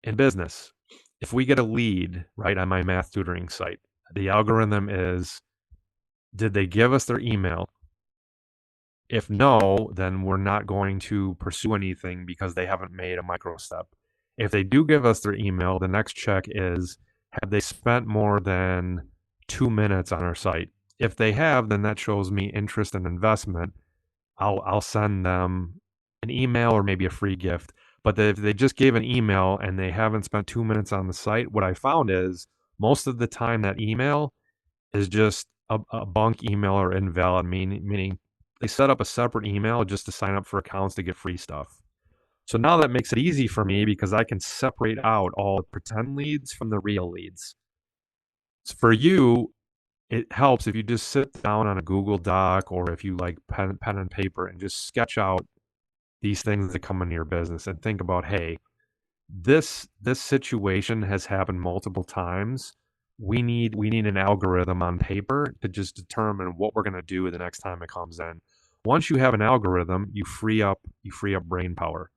in business. If we get a lead, right, on my math tutoring site, the algorithm is, did they give us their email? If no, then we're not going to pursue anything because they haven't made a micro step. If they do give us their email, the next check is, have they spent more than 2 minutes on our site? If they have, then that shows me interest and investment. I'll send them an email or maybe a free gift. But if they just gave an email and they haven't spent 2 minutes on the site, what I found is most of the time that email is just a bunk email or invalid, meaning they set up a separate email just to sign up for accounts to get free stuff. So now that makes it easy for me because I can separate out all the pretend leads from the real leads. So for you, it helps if you just sit down on a Google Doc, or if you like pen and paper, and just sketch out these things that come into your business and think about, hey, this situation has happened multiple times. We need an algorithm on paper to just determine what we're going to do the next time it comes in. Once you have an algorithm, you free up brain power.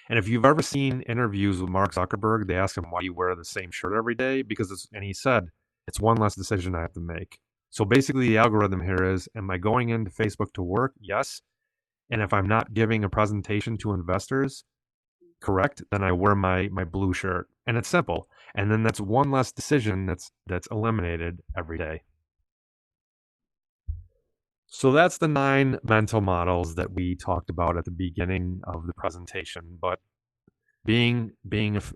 And if you've ever seen interviews with Mark Zuckerberg, they ask him, why do you wear the same shirt every day? And he said, it's one less decision I have to make. So basically the algorithm here is, am I going into Facebook to work? Yes. And if I'm not giving a presentation to investors, correct, then I wear my blue shirt. And it's simple. And then that's one less decision that's eliminated every day. So that's the 9 mental models that we talked about at the beginning of the presentation. But being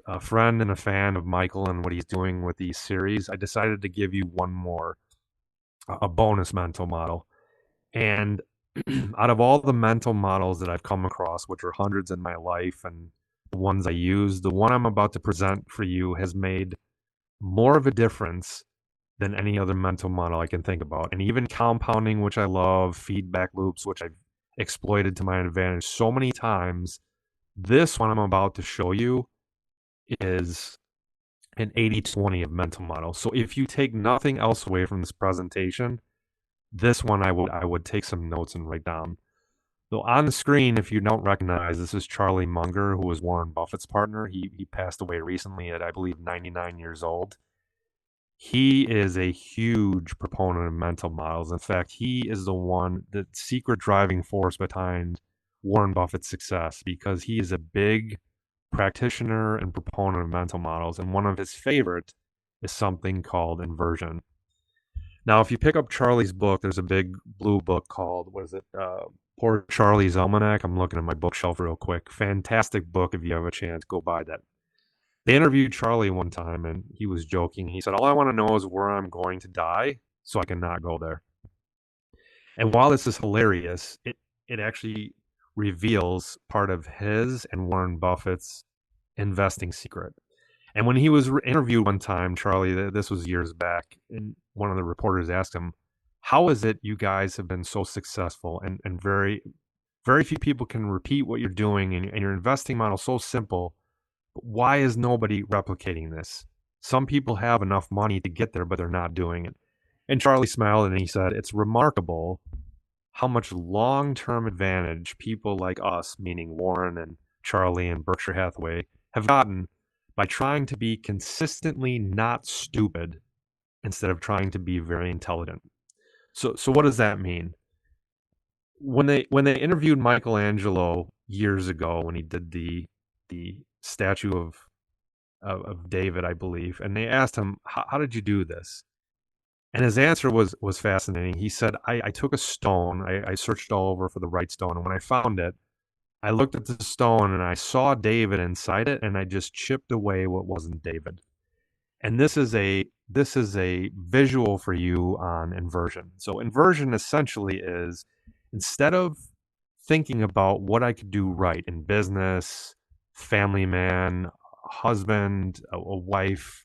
a friend and a fan of Michael and what he's doing with these series, I decided to give you one more, a bonus mental model. And out of all the mental models that I've come across, which are hundreds in my life and the ones I use, the one I'm about to present for you has made more of a difference than any other mental model I can think about. And even compounding, which I love, feedback loops, which I've exploited to my advantage so many times. This one I'm about to show you is an 80-20 of mental models. So if you take nothing else away from this presentation, this one I would take some notes and write down. So on the screen, if you don't recognize, this is Charlie Munger, who was Warren Buffett's partner. He passed away recently at, I believe, 99 years old. He is a huge proponent of mental models. In fact, he is the secret driving force behind Warren Buffett's success, because he is a big practitioner and proponent of mental models. And one of his favorite is something called inversion. Now, if you pick up Charlie's book, there's a big blue book called, what is it? Poor Charlie's Almanac. I'm looking at my bookshelf real quick. Fantastic book. If you have a chance, go buy that. They interviewed Charlie one time, and he was joking. He said, all I want to know is where I'm going to die so I can not go there. And while this is hilarious, it actually reveals part of his and Warren Buffett's investing secret. And when he was interviewed one time, Charlie, this was years back, and one of the reporters asked him, how is it you guys have been so successful, and very, very few people can repeat what you're doing, and your investing model is so simple, but why is nobody replicating this? Some people have enough money to get there, but they're not doing it. And Charlie smiled and he said, it's remarkable how much long-term advantage people like us, meaning Warren and Charlie and Berkshire Hathaway, have gotten by trying to be consistently not stupid instead of trying to be very intelligent. So what does that mean? When they interviewed Michelangelo years ago, when he did the statue of David, I believe, and they asked him, how did you do this? And his answer was fascinating. He said, I took a stone, I searched all over for the right stone, and when I found it, I looked at the stone and I saw David inside it, and I just chipped away what wasn't David. And this is a visual for you on inversion. So inversion essentially is, instead of thinking about what I could do right in business, family man, husband, a wife,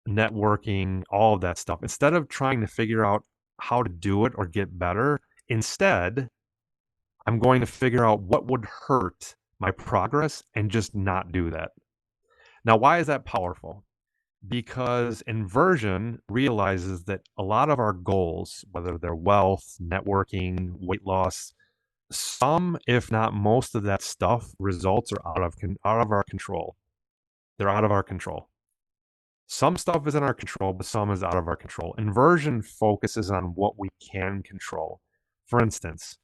networking, all of that stuff, instead of trying to figure out how to do it or get better, instead, I'm going to figure out what would hurt my progress and just not do that. Now, why is that powerful? Because inversion realizes that a lot of our goals, whether they're wealth, networking, weight loss, some, if not most of that stuff, results are out of our control. They're out of our control. Some stuff is in our control, but some is out of our control. Inversion focuses on what we can control. For instance,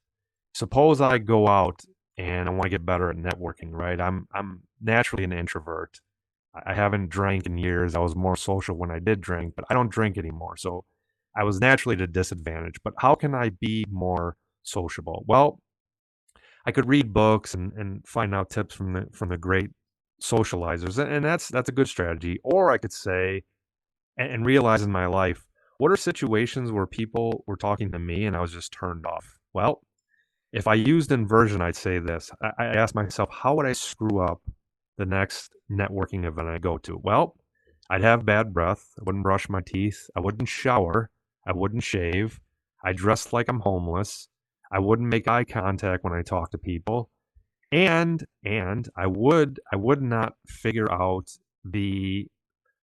suppose I go out and I want to get better at networking, right? I'm naturally an introvert. I haven't drank in years. I was more social when I did drink, but I don't drink anymore. So I was naturally at a disadvantage. But how can I be more sociable? Well, I could read books and find out tips from the great socializers, and that's a good strategy. Or I could say and realize in my life, what are situations where people were talking to me and I was just turned off? Well, if I used inversion, I'd say this. I asked myself, how would I screw up the next networking event I go to? Well, I'd have bad breath. I wouldn't brush my teeth. I wouldn't shower. I wouldn't shave. I dressed like I'm homeless. I wouldn't make eye contact when I talk to people. And I would not figure out the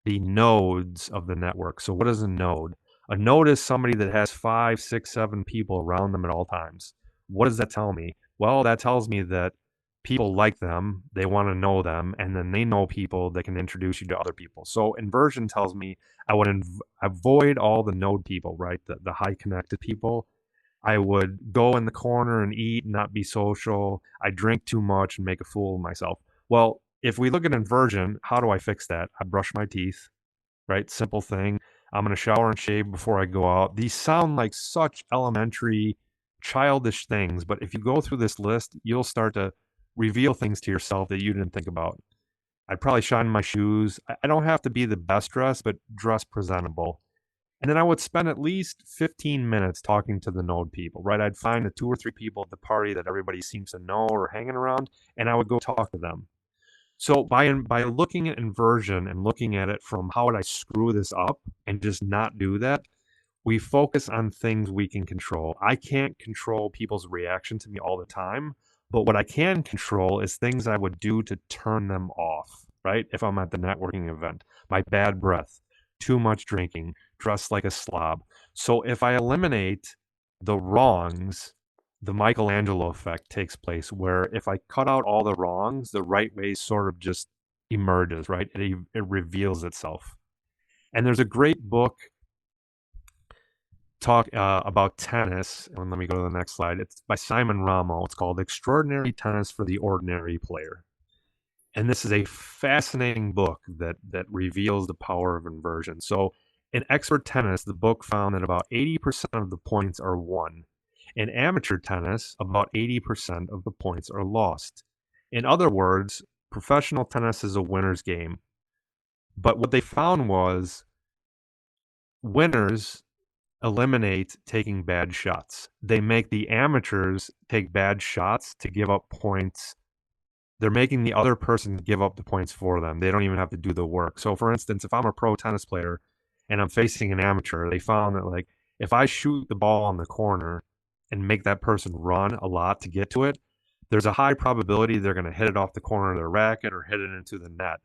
nodes of the network. So what is a node? A node is somebody that has 5, 6, 7 people around them at all times. What does that tell me? Well, that tells me that people like them, they want to know them, and then they know people that can introduce you to other people. So inversion tells me I would avoid all the node people, right? The high connected people. I would go in the corner and eat and not be social. I drink too much and make a fool of myself. Well, if we look at inversion, how do I fix that? I brush my teeth, right? Simple thing. I'm going to shower and shave before I go out. These sound like such elementary, childish things, but if you go through this list, you'll start to reveal things to yourself that you didn't think about. I'd probably shine my shoes. I don't have to be the best dressed, but dress presentable. And then I would spend at least 15 minutes talking to the node people, right? I'd find the 2 or 3 people at the party that everybody seems to know or hanging around, and I would go talk to them. So by looking at inversion and looking at it from how would I screw this up and just not do that, we focus on things we can control. I can't control people's reaction to me all the time, but what I can control is things I would do to turn them off, right? If I'm at the networking event, my bad breath, too much drinking, dressed like a slob. So if I eliminate the wrongs, the Michelangelo effect takes place where if I cut out all the wrongs, the right way sort of just emerges, right? It reveals itself. And there's a great book talk about tennis. And let me go to the next slide. It's by Simon Ramo. It's called Extraordinary Tennis for the Ordinary Player. And this is a fascinating book that reveals the power of inversion. So in expert tennis, the book found that about 80% of the points are won. In amateur tennis, about 80% of the points are lost. In other words, professional tennis is a winner's game. But what they found was winners eliminate taking bad shots. They make the amateurs take bad shots to give up points. They're making the other person give up the points for them. They don't even have to do the work. So for instance, if I'm a pro tennis player and I'm facing an amateur, they found that like if I shoot the ball on the corner and make that person run a lot to get to it, there's a high probability they're going to hit it off the corner of their racket or hit it into the net.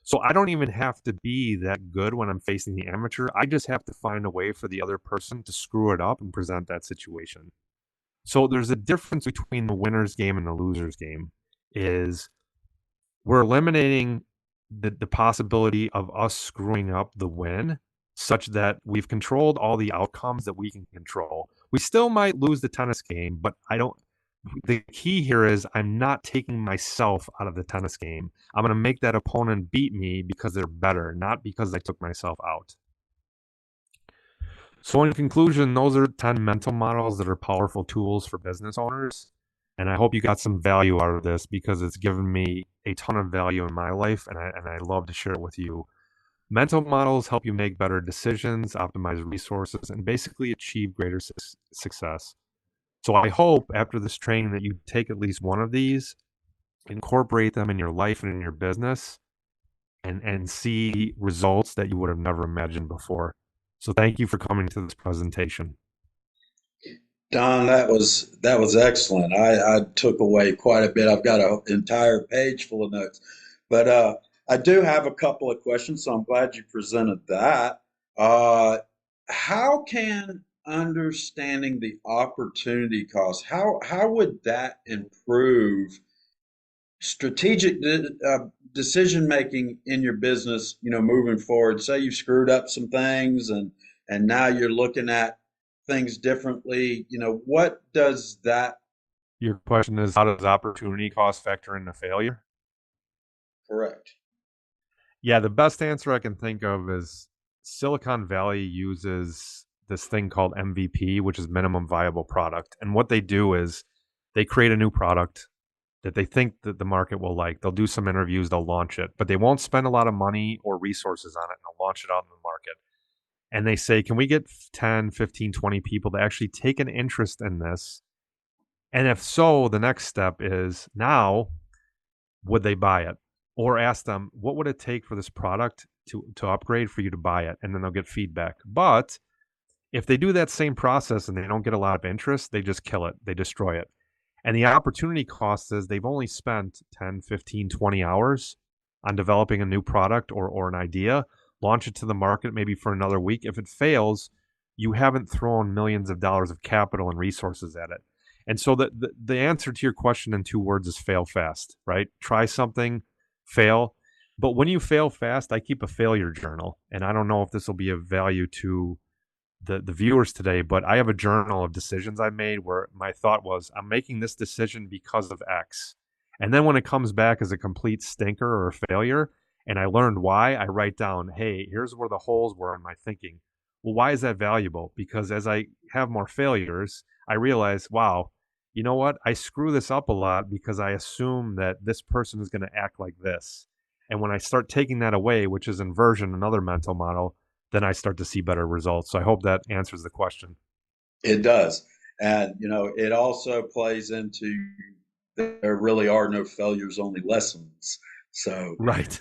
So I don't even have to be that good when I'm facing the amateur. I just have to find a way for the other person to screw it up and present that situation. So there's a difference between the winner's game and the loser's game is we're eliminating the possibility of us screwing up the win such that we've controlled all the outcomes that we can control. We still might lose the tennis game, but the key here is I'm not taking myself out of the tennis game. I'm going to make that opponent beat me because they're better, not because I took myself out. So in conclusion, those are 10 mental models that are powerful tools for business owners. And I hope you got some value out of this because it's given me a ton of value in my life, and I love to share it with you. Mental models help you make better decisions, optimize resources, and basically achieve greater success. So I hope after this training that you take at least one of these, incorporate them in your life and in your business, and see results that you would have never imagined before. So thank you for coming to this presentation. Don, that was excellent. I took away quite a bit. I've got an entire page full of notes, but I do have a couple of questions, so I'm glad you presented that. Uh, how can understanding the opportunity cost, how would that improve strategic decision making in your business, moving forward? Say you've screwed up some things and now you're looking at things differently. What does that? Your question is, how does opportunity cost factor into failure? Correct. Yeah, the best answer I can think of is Silicon Valley uses this thing called MVP, which is minimum viable product. And what they do is they create a new product that they think that the market will like. They'll do some interviews, they'll launch it, but they won't spend a lot of money or resources on it, and they'll launch it out in the market. And they say, can we get 10, 15, 20 people to actually take an interest in this? And if so, the next step is now, would they buy it? Or ask them, what would it take for this product to upgrade for you to buy it? And then they'll get feedback. But if they do that same process and they don't get a lot of interest, they just kill it, they destroy it. And the opportunity cost is they've only spent 10, 15, 20 hours on developing a new product or an idea, launch it to the market maybe for another week. If it fails, you haven't thrown millions of dollars of capital and resources at it. And so the answer to your question in 2 words is fail fast, right? Try something, fail. But when you fail fast, I keep a failure journal. And I don't know if this will be of value to the viewers today, but I have a journal of decisions I made where my thought was, I'm making this decision because of X. And then when it comes back as a complete stinker or a failure, and I learned why, I write down, hey, here's where the holes were in my thinking. Well, why is that valuable? Because as I have more failures, I realize, wow, you know what? I screw this up a lot because I assume that this person is going to act like this. And when I start taking that away, which is inversion, another mental model, then I start to see better results. So I hope that answers the question. It does. And, it also plays into there really are no failures, only lessons. So Right.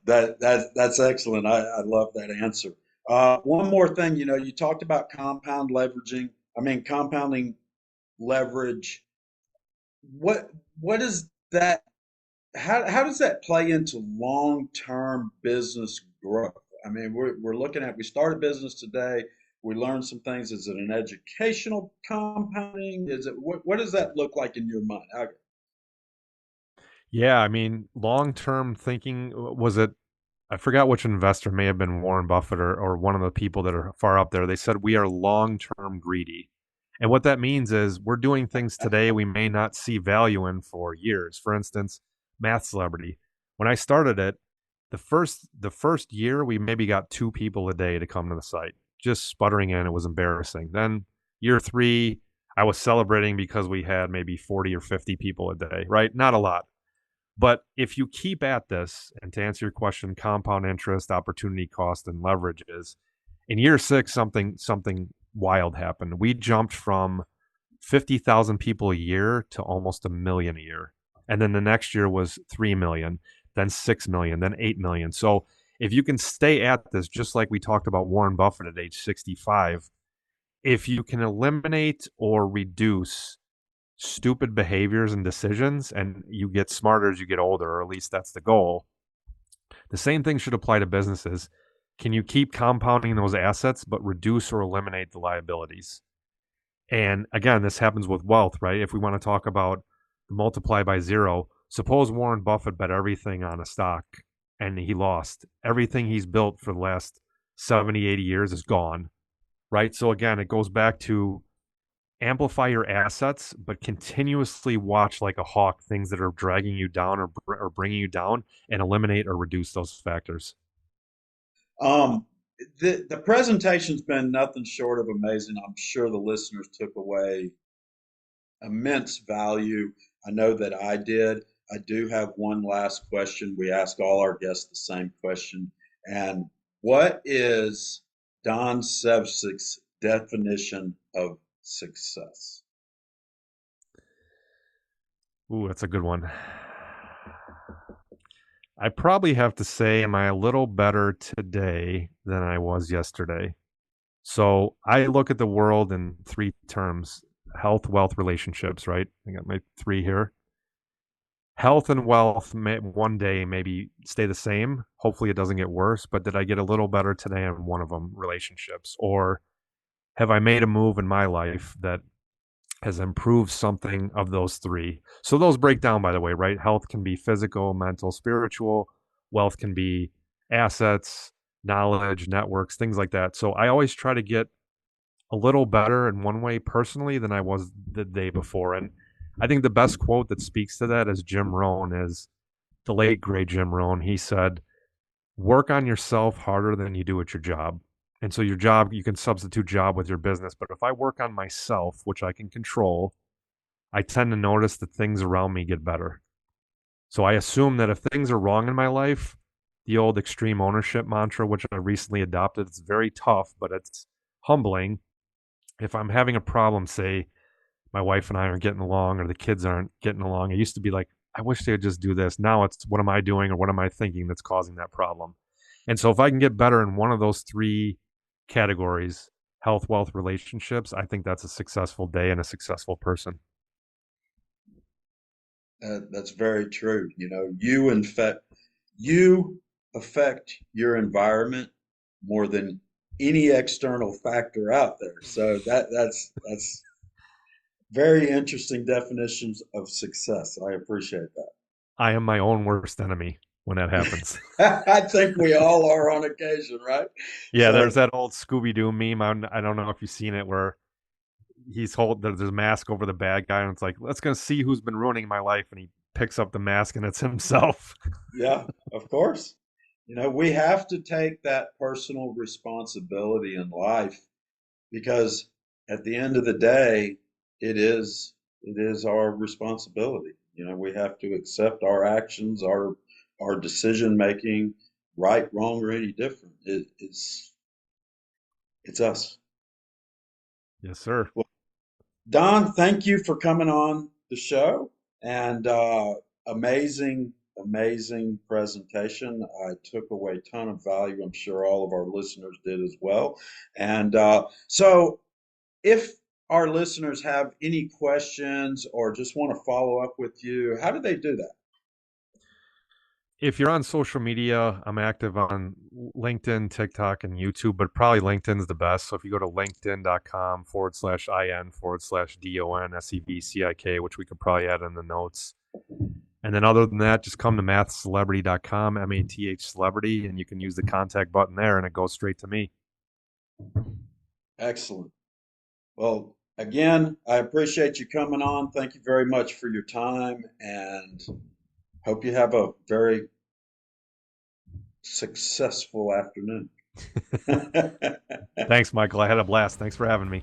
that's excellent. I love that answer. One more thing, you talked about compounding leverage. What what is that? How does that play into long-term business growth? I mean, we're looking at we start a business today. We learn some things. Is it an educational compounding? Is it what does that look like in your mind? Yeah, I mean, long-term thinking, was it I forgot which investor, may have been Warren Buffett or one of the people that are far up there. They said we are long-term greedy. And what that means is we're doing things today we may not see value in for years. For instance, Math Celebrity. When I started it, the first year we maybe got 2 people a day to come to the site. Just sputtering in, it was embarrassing. Then year 3, I was celebrating because we had maybe 40 or 50 people a day, right? Not a lot. But if you keep at this, and to answer your question, compound interest, opportunity cost, and leverages, in year 6, something wild happened. We jumped from 50,000 people a year to almost a million a year. And then the next year was 3 million, then 6 million, then 8 million. So if you can stay at this, just like we talked about Warren Buffett at age 65, if you can eliminate or reduce stupid behaviors and decisions, and you get smarter as you get older, or at least that's the goal. The same thing should apply to businesses. Can you keep compounding those assets, but reduce or eliminate the liabilities? And again, this happens with wealth, right? If we want to talk about multiply by zero, suppose Warren Buffett bet everything on a stock and he lost. Everything he's built for the last 70, 80 years is gone, right? So again, it goes back to amplify your assets, but continuously watch like a hawk things that are dragging you down or bringing you down, and eliminate or reduce those factors. Um, the presentation's been nothing short of amazing. I'm sure the listeners took away immense value. I know that I did. I do have one last question. We ask all our guests the same question. And what is Don Sevcik's definition of success? Ooh, that's a good one. I probably have to say, am I a little better today than I was yesterday? So I look at the world in 3 terms: health, wealth, relationships, right? I got my 3 here. Health and wealth may one day maybe stay the same. Hopefully it doesn't get worse, but did I get a little better today on one of them, relationships? Or have I made a move in my life that has improved something of those 3? So those break down, by the way, right? Health can be physical, mental, spiritual. Wealth can be assets, knowledge, networks, things like that. So I always try to get a little better in one way personally than I was the day before. And I think the best quote that speaks to that is Jim Rohn, is the late great Jim Rohn. He said, work on yourself harder than you do at your job. And so your job, you can substitute job with your business. But if I work on myself, which I can control, I tend to notice that things around me get better. So I assume that if things are wrong in my life, the old extreme ownership mantra, which I recently adopted, it's very tough, but it's humbling. If I'm having a problem, say my wife and I aren't getting along or the kids aren't getting along, I used to be like, I wish they would just do this. Now it's, what am I doing or what am I thinking that's causing that problem? And so if I can get better in one of those 3 categories, health, wealth, relationships, I think that's a successful day and a successful person. That's very true. You affect your environment more than any external factor out there. So that's very interesting definitions of success. I appreciate I am my own worst enemy when that happens. that. I think we all are on occasion, right? Yeah, there's So that old Scooby Doo meme. I don't know if you've seen it, where there's a mask over the bad guy, and it's like, let's go see who's been ruining my life, and he picks up the mask, and it's himself. yeah, of course. We have to take that personal responsibility in life because at the end of the day, it is our responsibility. We have to accept our actions, our decision making, right, wrong, or any different. It's us. Yes, sir. Well, Don, thank you for coming on the show and amazing amazing presentation. I took away a ton of value. I'm sure all of our listeners did as well. And so, if our listeners have any questions or just want to follow up with you, how do they do that? If you're on social media, I'm active on LinkedIn, TikTok, and YouTube, but probably LinkedIn's the best. So if you go to linkedin.com/IN/DONSEVCIK, which we could probably add in the notes. And then other than that, just come to mathcelebrity.com, MATH celebrity, and you can use the contact button there and it goes straight to me. Excellent. Well, again, I appreciate you coming on. Thank you very much for your time and hope you have a very successful afternoon. Thanks, Michael. I had a blast. Thanks for having me.